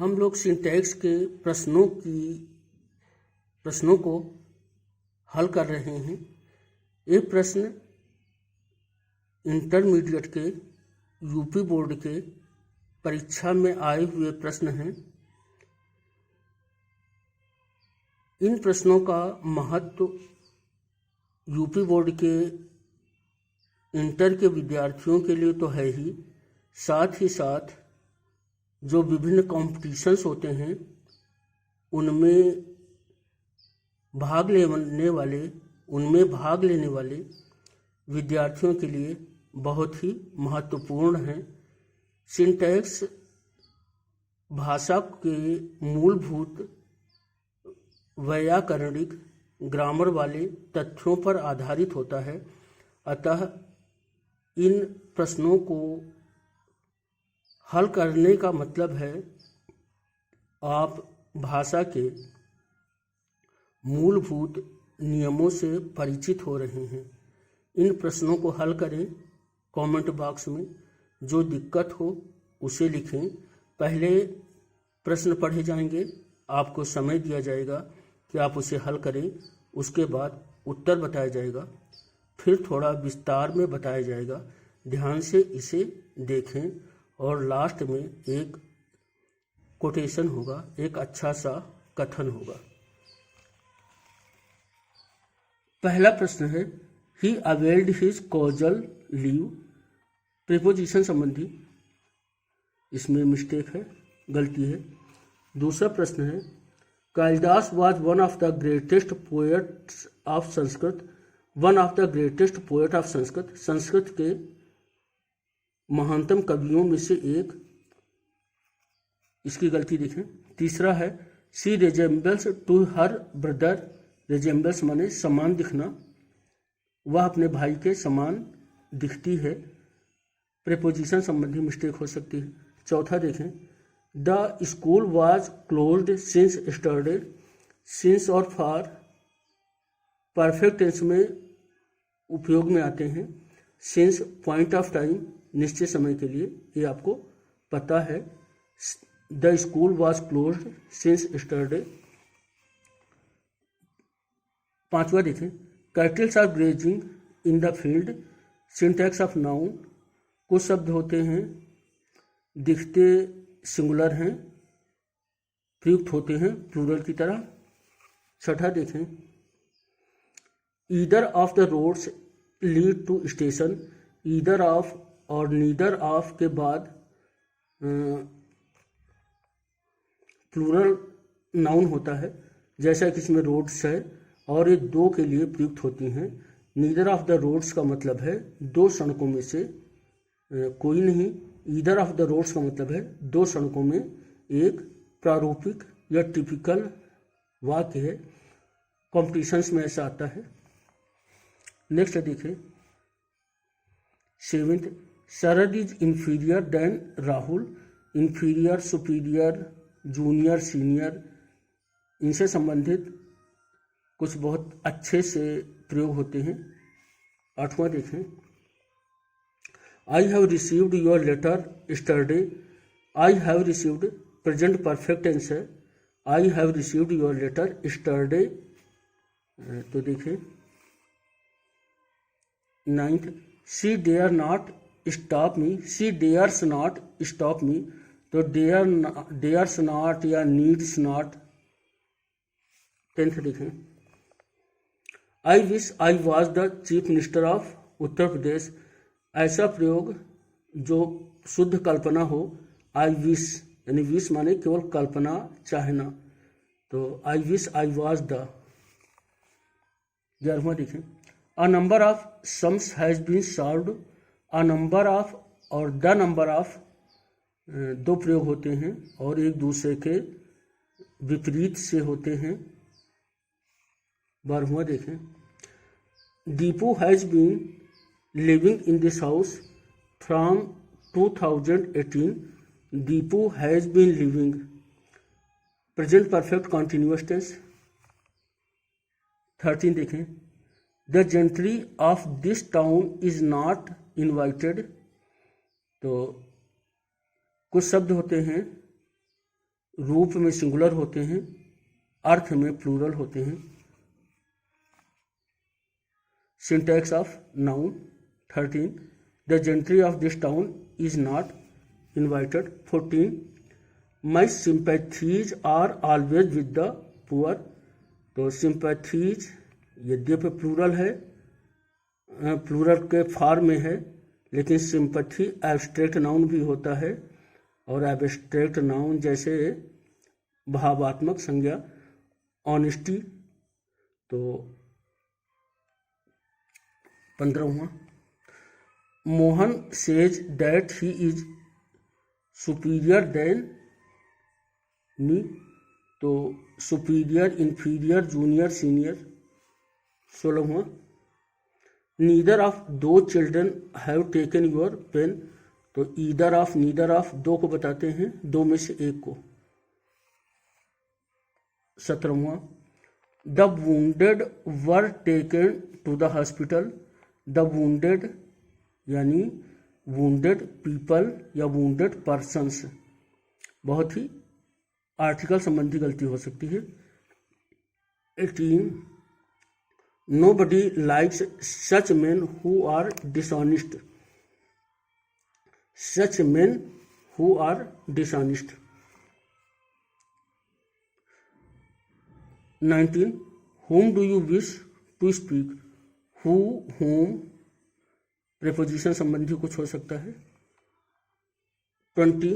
हम लोग सिंटैक्स के प्रश्नों को हल कर रहे हैं। ये प्रश्न इंटरमीडिएट के यूपी बोर्ड के परीक्षा में आए हुए प्रश्न हैं। इन प्रश्नों का महत्व यूपी बोर्ड के इंटर के विद्यार्थियों के लिए तो है ही, साथ ही साथ जो विभिन्न कॉम्पिटिशन्स होते हैं उनमें भाग लेने वाले विद्यार्थियों के लिए बहुत ही महत्वपूर्ण है। सिंटैक्स भाषा के मूलभूत वैयाकरणिक ग्रामर वाले तथ्यों पर आधारित होता है। अतः इन प्रश्नों को हल करने का मतलब है आप भाषा के मूलभूत नियमों से परिचित हो रहे हैं। इन प्रश्नों को हल करें। कमेंट बॉक्स में जो दिक्कत हो उसे लिखें। पहले प्रश्न पढ़े जाएंगे, आपको समय दिया जाएगा कि आप उसे हल करें। उसके बाद उत्तर बताया जाएगा, फिर थोड़ा विस्तार में बताया जाएगा। ध्यान से इसे देखें और लास्ट में एक कोटेशन होगा, एक अच्छा सा कथन होगा। पहला प्रश्न है, he availed his causal leave. Preposition संबंधी इसमें मिस्टेक है, गलती है। दूसरा प्रश्न है, Kalidas was one of the greatest poets of Sanskrit. One of the greatest poet of Sanskrit, Sanskrit के महानतम कवियों में से एक। इसकी गलती देखें। तीसरा है, शी रिजेम्बल्स टू हर ब्रदर। रिजेम्बल्स माने समान दिखना, वह अपने भाई के समान दिखती है। प्रीपोजिशन संबंधी मिस्टेक हो सकती है। चौथा देखें, the school was closed since yesterday. Since और फॉर परफेक्ट टेंस में उपयोग में आते हैं। सिंस पॉइंट ऑफ टाइम, निश्चित समय के लिए, ये आपको पता है। The school was closed since yesterday. पांचवा देखें, cattles are grazing in the field. Syntax of noun, कुछ शब्द होते हैं दिखते सिंगुलर हैं, प्रयुक्त होते हैं प्लूरल की तरह। छठा देखें, either of the roads lead to station. Either of और नीदर ऑफ के बाद प्लूरल नाउन होता है, जैसा कि इसमें रोड्स है और ये दो के लिए प्रयुक्त होती हैं। नीदर ऑफ द रोड्स का मतलब है दो सड़कों में से कोई नहीं। ईदर ऑफ द रोड्स का मतलब है दो सड़कों में एक। प्रारूपिक या टिपिकल वाक्य है, कॉम्पिटिशन्स में ऐसा आता है। नेक्स्ट देखिए, seventh, Sharad is inferior than Rahul. Inferior, superior, junior, senior, इनसे संबंधित कुछ बहुत अच्छे से प्रयोग होते हैं। आठवां देखें, I have received your letter yesterday. I have received present perfect tense है। I have received your letter yesterday. तो देखिए ninth, she dare not stop me. She dares not stop me. तो डेयर्स नॉट या needs not. Tenth देखें, I wish I was the chief minister of Uttar Pradesh. ऐसा प्रयोग जो शुद्ध कल्पना हो। आई विश यानी विश माने केवल कल्पना, चाहना। तो I wish I was the. 11वां देखें, a number of sums has been solved. A number of और द नंबर ऑफ दो प्रयोग होते हैं और एक दूसरे के विपरीत से होते हैं। 12वां देखें, Deepu has been living in this house from 2018. Deepu has been living. Present perfect continuous tense. 13 देखें, The gentry of this town is not invited. तो कुछ शब्द होते हैं रूप में सिंगुलर होते हैं, अर्थ में प्लूरल होते हैं। Syntax of noun 13, the gentry of this town is not invited. 14, my sympathies are always with the poor. तो सिंपैथीज यद्यपि प्लूरल है, प्लूरल के फॉर्म में है, लेकिन सिंपैथी एब्स्ट्रैक्ट नाउन भी होता है, और एब्स्ट्रैक्ट नाउन जैसे भावात्मक संज्ञा ऑनेस्टी। तो 15वां, Mohan says that he is superior then me. तो सुपीरियर, इंफीरियर, जूनियर, सीनियर। 16वां, नीदर ऑफ दो children have taken your pen. तो ईदर ऑफ, नीदर ऑफ दो को बताते हैं, दो में से एक को। 17वां, the wounded were taken to the hospital. The wounded यानी वुंडेड पीपल या वुंडेड पर्सन्स, बहुत ही आर्टिकल संबंधी गलती हो सकती है। 18, nobody likes such men who are dishonest. Such men who are dishonest. 19, whom do you wish to speak? Who, whom preposition संबंधी कुछ हो सकता है। 20,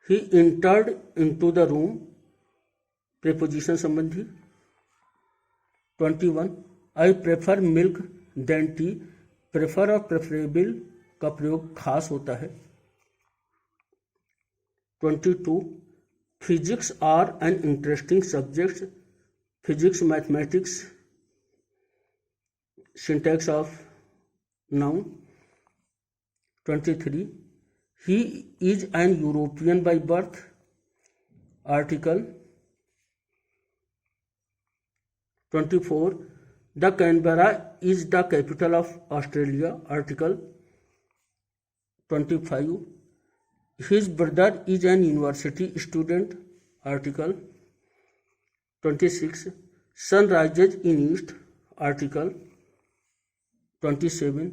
he entered into the room preposition संबंधी। 21, I prefer milk than tea. Prefer और preferable का प्रयोग खास होता है। 22, physics are an interesting subject. Physics, mathematics. Syntax of noun. 23, he is an European by birth article. 24, the Canberra is the capital of Australia article. 25, his brother is an university student article. 26, sun rises in east article. 27,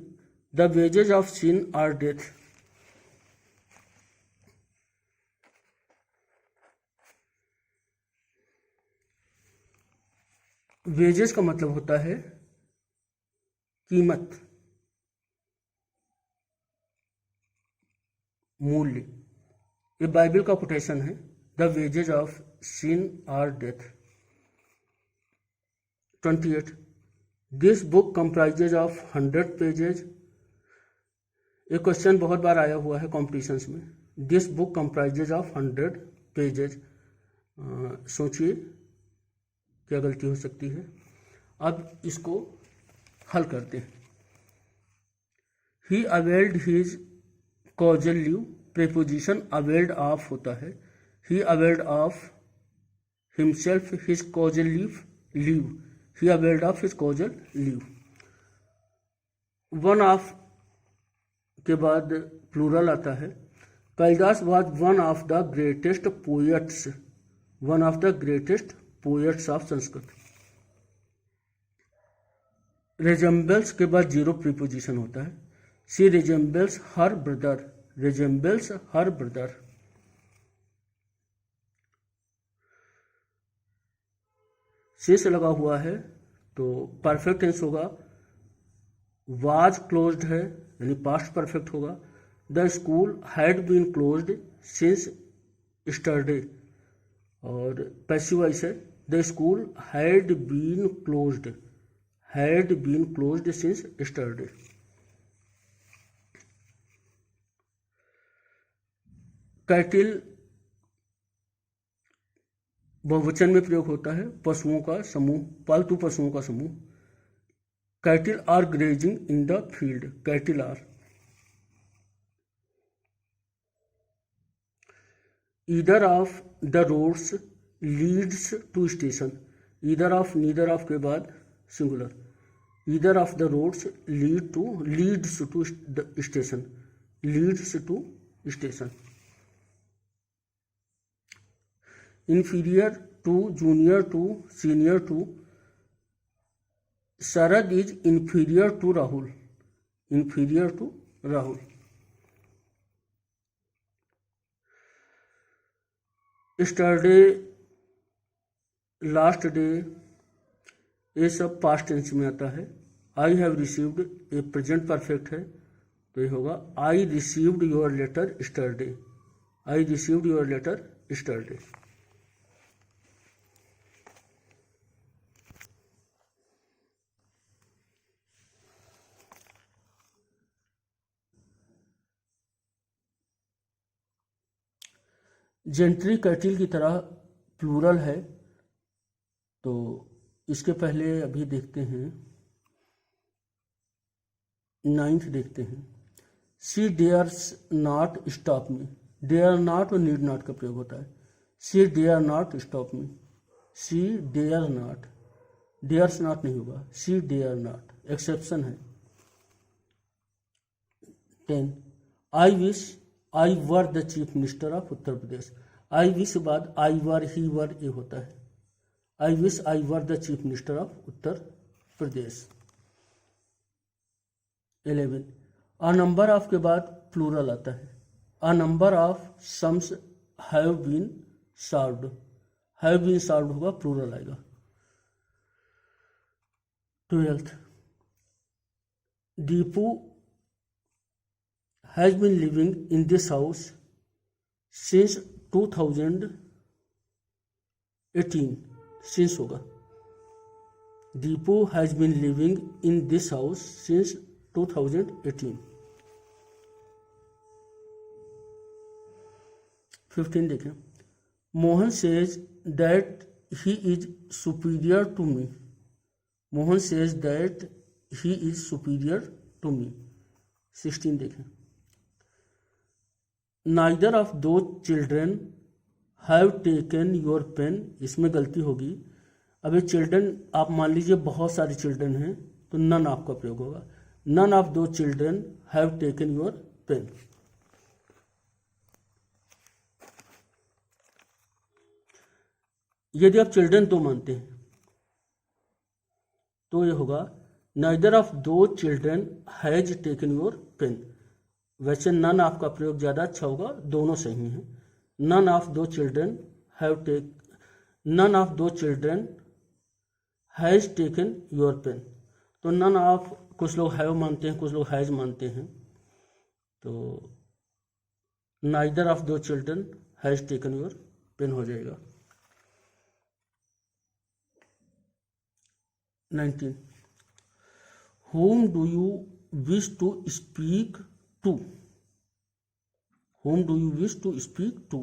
the wages of sin are death. Wages का मतलब होता है कीमत, मूल्य। ये Bible का quotation है, the wages of sin are death. 28, this book comprises of 100 pages. ये क्वेश्चन बहुत बार आया हुआ है कॉम्पिटिशन्स में। This book comprises of 100 pages. सोचिए क्या गलती हो सकती है। अब इसको हल करते हैं। He availed his causal leave, preposition availed of होता है। He availed of himself his causal leave. He availed of his causal leave. One of के बाद प्लूरल आता है। Kalidas was one of the greatest poets. One of the greatest poets of Sanskrit. Resembles के बाद zero preposition होता है। She resembles her brother. Resembles her brother. शेष लगा हुआ है तो परफेक्ट टेंस होगा। वाज क्लोज्ड है यानी पास्ट परफेक्ट होगा। The school had been closed since yesterday, और पैसिव वॉइस है the school had been closed since yesterday. Cattle बहुवचन में प्रयोग होता है, पशुओं का समूह, पालतू पशुओं का समूह। Cattle are grazing in the field. Cattle are. Either of the roads leads to station. Either of, neither of के बाद singular. Either of the roads leads to station. Leads to station. inferior to, junior to, senior to. Sharad is inferior to Rahul. Inferior to Rahul. Yesterday, last day, ये सब past tense में आता है. I have received ये present perfect है, तो ये होगा I received your letter yesterday. I received your letter yesterday. Gentry cattle की तरह प्लूरल है, तो इसके पहले अभी देखते हैं 9th देखते हैं. She dares not stop me. Dare not और नीड नॉट का प्रयोग होता है. She dare not stop me. She dare not, dares not नहीं होगा. शी डेयर नॉट, एक्सेप्शन है. 10. I wish I were the chief minister of Uttar Pradesh. I wish बाद I were, he were ये होता है. I wish I were the chief minister of Uttar Pradesh. 11. A number of के बाद plural आता है. A number of sums have been solved. Have been solved होगा, plural आएगा. 12. Deepu has been living in this house since 2018. Since होगा. Deepu has been living in this house since 2018. 15 देखें. Mohan says that he is superior to me. Mohan says that he is superior to me. 16 देखें. Neither of two children have taken your pen. इसमें गलती होगी. अब ये children आप मान लीजिए बहुत सारे चिल्ड्रन हैं, तो नन ऑफ का प्रयोग होगा. नन ऑफ दो children have taken your pen. यदि आप चिल्ड्रन दो मानते हैं तो ये होगा नाइदर ऑफ दो children has taken your pen. वैसे नन ऑफ का प्रयोग ज्यादा अच्छा होगा, दोनों सही हैं. नन ऑफ दो children have take, none of दो children has taken your pen. तो नन ऑफ कुछ लोग हैव मानते हैं, कुछ लोग हैज मानते हैं, तो नाइदर ऑफ दो children has taken your pen हो जाएगा. 19. Whom do you wish to speak to? Whom do you wish to speak to?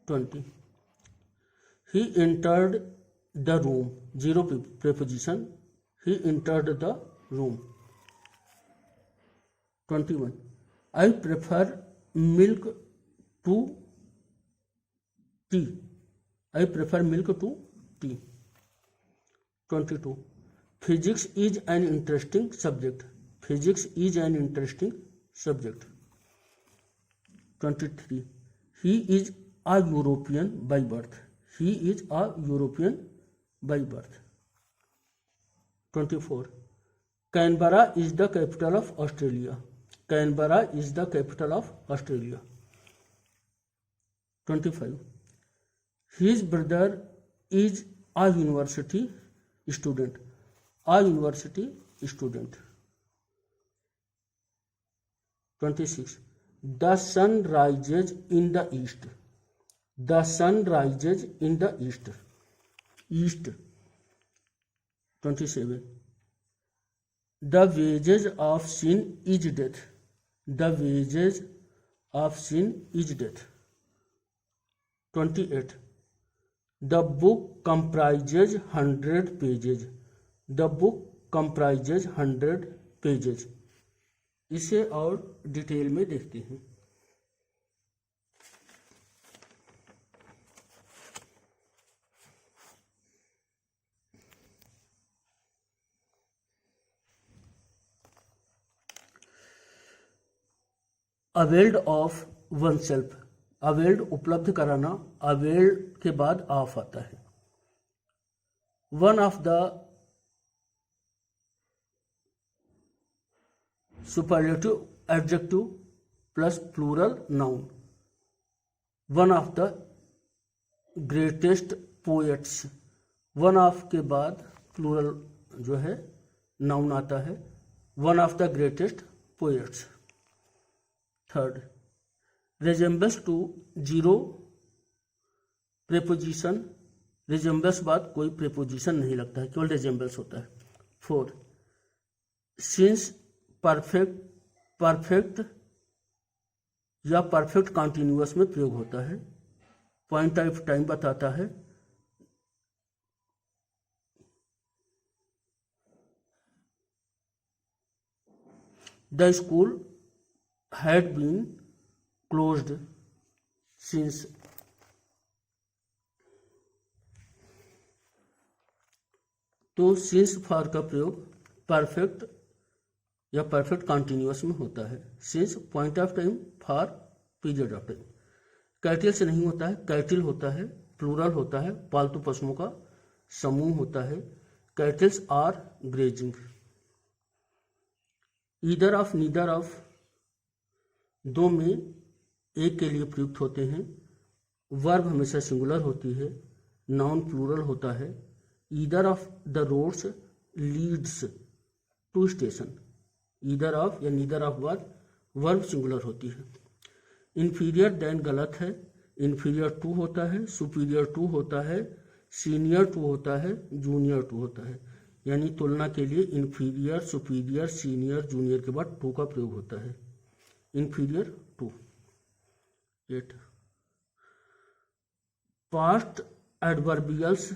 20. He entered the room. Zero preposition. He entered the room. 21. I prefer milk to tea. I prefer milk to tea. 22. Physics is an interesting subject. Physics is an interesting subject. 23. He is a European by birth. He is a European by birth. 24. Canberra is the capital of Australia. Canberra is the capital of Australia. 25. His brother is a university student. A university student. 26. The sun rises in the east. The sun rises in the east. East. 27. The wages of sin is death. The wages of sin is death. 28. The book comprises 100 pages. The book comprises 100 pages. इसे और detail में देखते हैं. Availed of oneself. Availed उपलब्ध कराना, availed के बाद of आता है। One of the superlative adjective plus plural noun, one of the greatest poets, one of के बाद प्लूरल जो है नाउन आता है, one of the greatest poets. Third, resembles to zero preposition, resembles बाद कोई प्रेपोजिशन नहीं लगता है, केवल रिजेम्बल्स होता है। फोर, सिंस परफेक्ट या परफेक्ट कॉन्टिन्यूअस में प्रयोग होता है, पॉइंट ऑफ टाइम बताता है। The school had been closed since, तो सिंस फॉर का प्रयोग परफेक्ट या परफेक्ट कॉन्टिन्यूअस में होता है। Since point of time, for period of time. Cattle से नहीं होता है, कैटिल होता है, प्लूरल होता है, पालतू पशुओं का समूह होता है। Cattles are grazing. Either of, neither of दो में एक के लिए प्रयुक्त होते हैं। वर्ब हमेशा सिंगुलर होती है, नाउन प्लूरल होता है। Either of the roads leads to station, either of या नीदर ऑफ बाद वर्ब सिंगुलर होती है। इन्फीरियर देन गलत है, इन्फीरियर टू होता है, सुपीरियर टू होता है, सीनियर टू होता है, जूनियर टू होता है। यानी तुलना के लिए इन्फीरियर, सुपीरियर, सीनियर, जूनियर के बाद टू का प्रयोग होता है। Inferior to. 8, past adverbials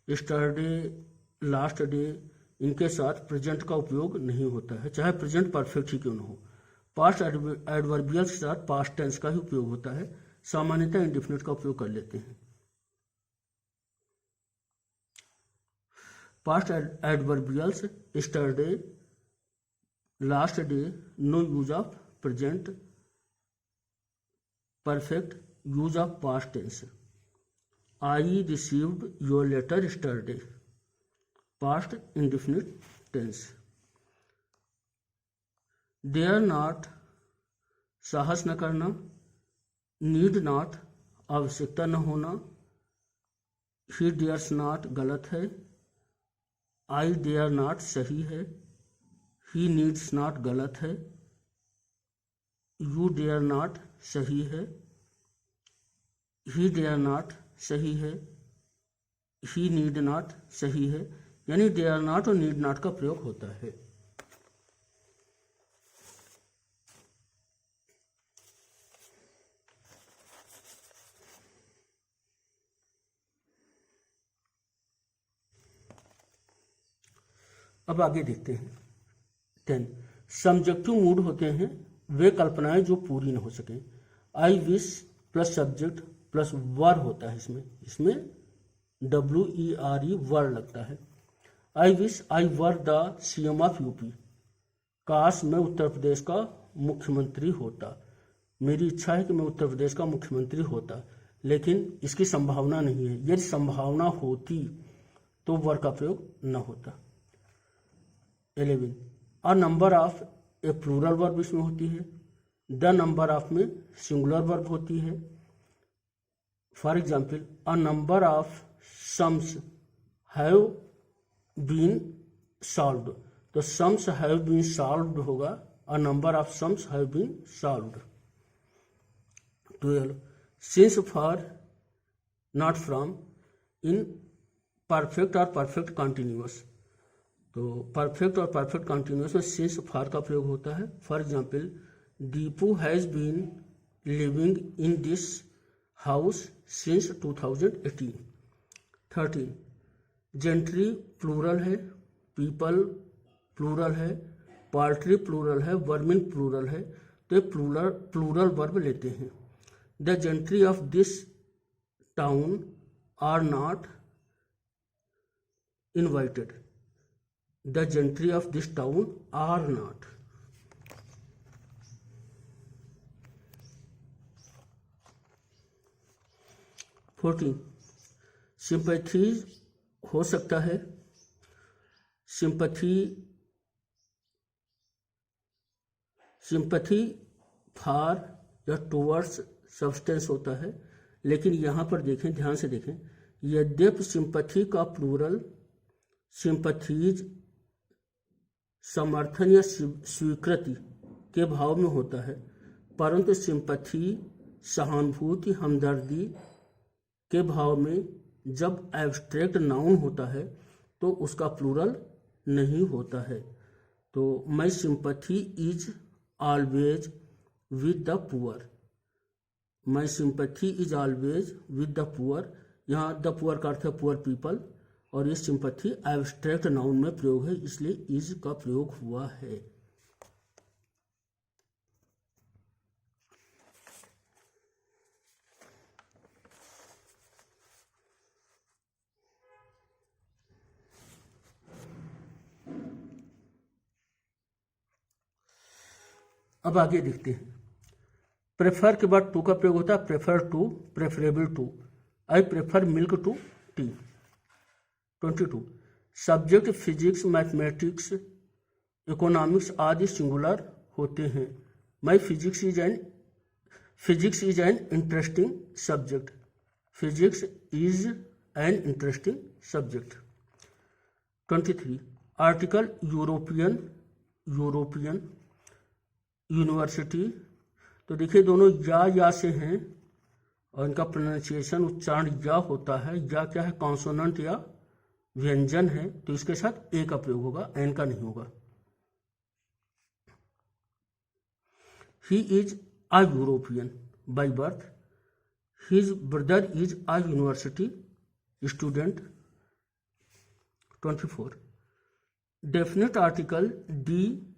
yesterday, last day, इनके साथ प्रेजेंट का उपयोग नहीं होता है, चाहे प्रेजेंट परफेक्ट ही क्यों न हो। पास्ट एडवर्बियल्स के साथ पास्ट टेंस का ही उपयोग होता है, सामान्यतः इंडेफिनिट का उपयोग कर लेते हैं। Past adverbials yesterday, last day, no use of present perfect, use of past tense. I received your letter yesterday, past indefinite tense. Dare not साहस न करना, नीड नॉट आवश्यकता न होना, ही डेयर्स नॉट गलत है, आई डेयर नॉट सही है, ही नीड्स नॉट गलत है, यू डेयर नॉट सही है, ही डेयर नॉट सही है, ही नीड नॉट सही है। यानी डेयर नॉट और नीड नॉट का प्रयोग होता है। अब आगे देखते हैं। 10, सब्जेक्टिव मूड होते हैं वे कल्पनाएं जो पूरी न हो सकें। I wish plus subject plus were होता है, इसमें WERE वर लगता है। I wish I were the CM of UP, काश मैं उत्तर प्रदेश का मुख्यमंत्री होता। मेरी इच्छा है कि मैं उत्तर प्रदेश का मुख्यमंत्री होता, लेकिन इसकी संभावना नहीं है। यदि संभावना होती तो वर का प्रयोग न होता। 11, a number of a plural verb इसमें होती है। द नंबर ऑफ में सिंगुलर वर्ब होती है। For example, a number of sums have been solved, तो सम्स हैव बीन सॉल्व्ड होगा, a number of sums have been solved. 12, since for not from in perfect और perfect continuous, तो perfect और perfect continuous में since for का प्रयोग होता है। For example, Deepu has been living in this house since 2018। 13, gentry plural है, people plural है, पोल्ट्री प्लूरल है, वर्मिन प्लूरल है, तो प्लूरल वर्ब लेते हैं। The gentry of this town are not invited, the gentry of this town are not. 14 sympathies हो सकता है, सिंपैथी फॉर या टुवर्ड्स सब्सटेंस होता है, लेकिन यहाँ पर देखें, ध्यान से देखें, यद्यपि सिंपैथी का प्लूरल सिंपैथीज समर्थन या स्वीकृति के भाव में होता है, परंतु सिंपैथी सहानुभूति हमदर्दी के भाव में जब एब्स्ट्रैक्ट नाउन होता है तो उसका प्लूरल नहीं होता है। तो my sympathy is always with the poor, my sympathy is always with the poor, यहाँ द पुअर का अर्थ है पुअर पीपल, और ये सिंपैथी एब्स्ट्रैक्ट नाउन में प्रयोग है, इसलिए इज का प्रयोग हुआ है। अब आगे देखते हैं। प्रेफर के बाद टू का प्रयोग होता है, prefer to, preferable to, I prefer milk to tea. 22 subject physics, mathematics, economics आदि सिंगुलर होते हैं। My physics is an interesting subject, physics is an interesting subject. 23 article European university, तो देखिए दोनों या से हैं और इनका प्रोनाउंसिएशन उच्चारण या होता है। या क्या है, कॉन्सोनेंट या व्यंजन है, तो इसके साथ ए का प्रयोग होगा, एन का नहीं होगा। He is a European by birth, his brother is a university student. 24 definite article D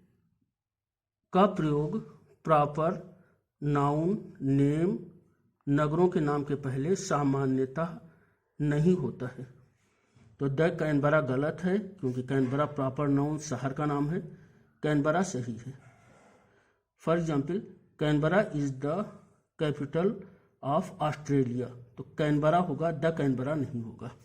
का प्रयोग प्रॉपर नाउन नेम नगरों के नाम के पहले सामान्यतः नहीं होता है। तो द कैनबरा गलत है, क्योंकि कैनबरा प्रॉपर नाउन शहर का नाम है, कैनबरा सही है। For example Canberra is the capital of Australia, तो कैनबरा होगा, द कैनबरा नहीं होगा।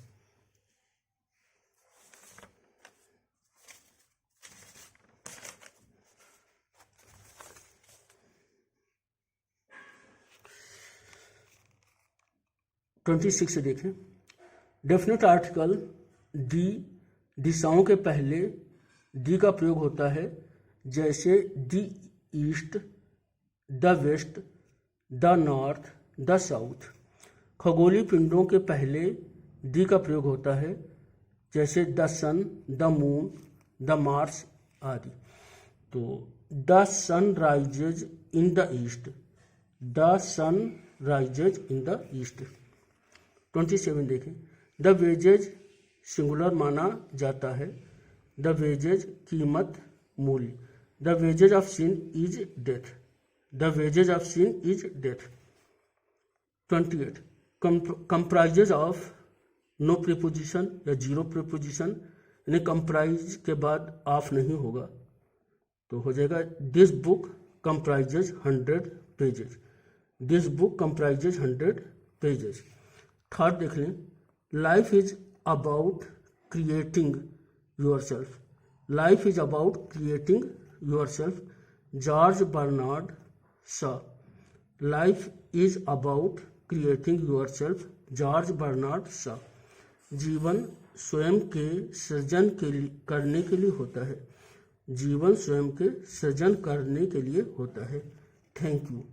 ट्वेंटी 26 से देखें। डेफिनेट आर्टिकल डी दिशाओं के पहले डी का प्रयोग होता है, जैसे the east, the west, the north, the south. खगोलीय पिंडों के पहले डी का प्रयोग होता है, जैसे the sun, the moon, the mars आदि। तो the sun rises in the east, the sun rises in the east. 27 देखें। द वेजेज सिंगुलर माना जाता है, द वेजेज कीमत मूल्य, the wages of sin is death, the wages of sin is death. 28 comprises of no preposition या zero preposition, यानी comprise के बाद ऑफ नहीं होगा, तो हो जाएगा this book comprises 100 pages, this book comprises 100 pages. Third देख लें। Life is about creating yourself, life is about creating yourself, George Bernard Shaw. Life is about creating yourself, George Bernard Shaw. जीवन स्वयं के सृजन करने के लिए होता है, जीवन स्वयं के सृजन करने के लिए होता है। Thank you.